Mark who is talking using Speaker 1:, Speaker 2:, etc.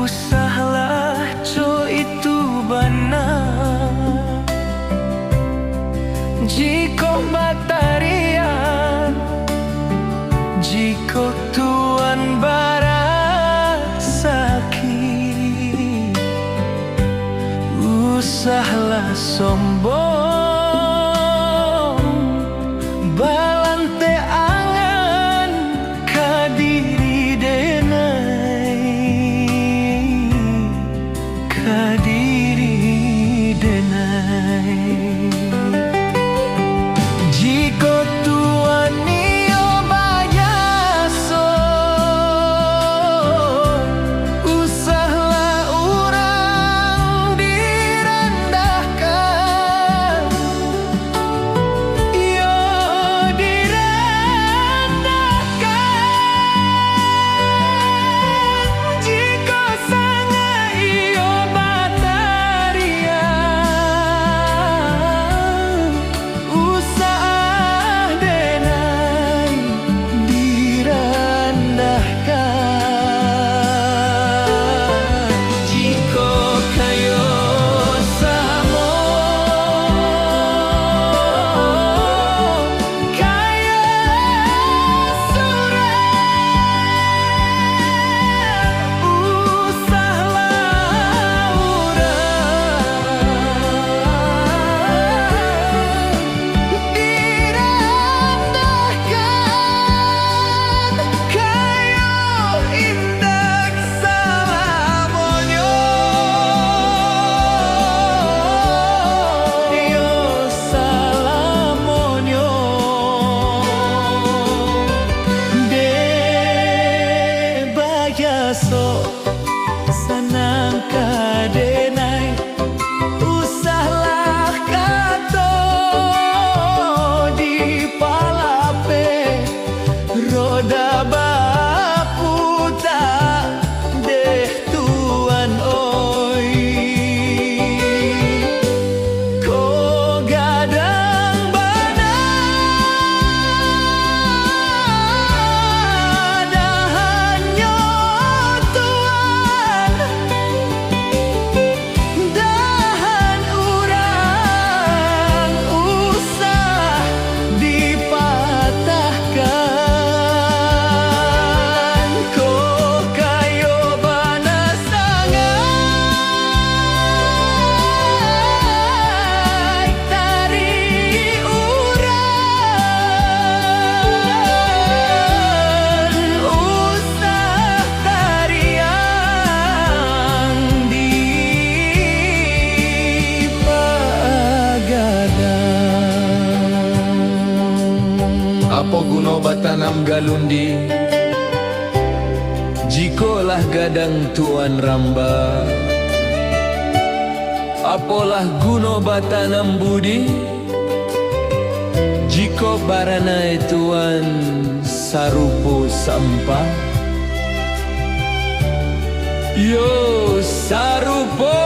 Speaker 1: Usahlah co itu benar jika matarian, jika Tuhan barat sakit. Usahlah sombong balante angan kadiri denai, kadiri denai. Jika Tuhan iyo bayaso, usahlah orang direndahkan, yo direndahkan. Jika sangat iyo batarian, usah denai direndahkan. Jika kayo samo, kayo surat, usahlah urang direndahkan. Kayo indak salamonyo, yo salamonyo. De bayaso sanang kadenai, usahlah kato di palape roda baputa deh Tuhan oi. Ko gadang dahanyo Tuhan, dahan urang usah dipatahkan. Ko kayo banasangai tari urang, usah tarian dipagadang.
Speaker 2: Apa guna batanam galundi jikalah gadang tuan ramba? Apalah guna batanam budi jika baranai tuan sarupo sampah? Yo sarupo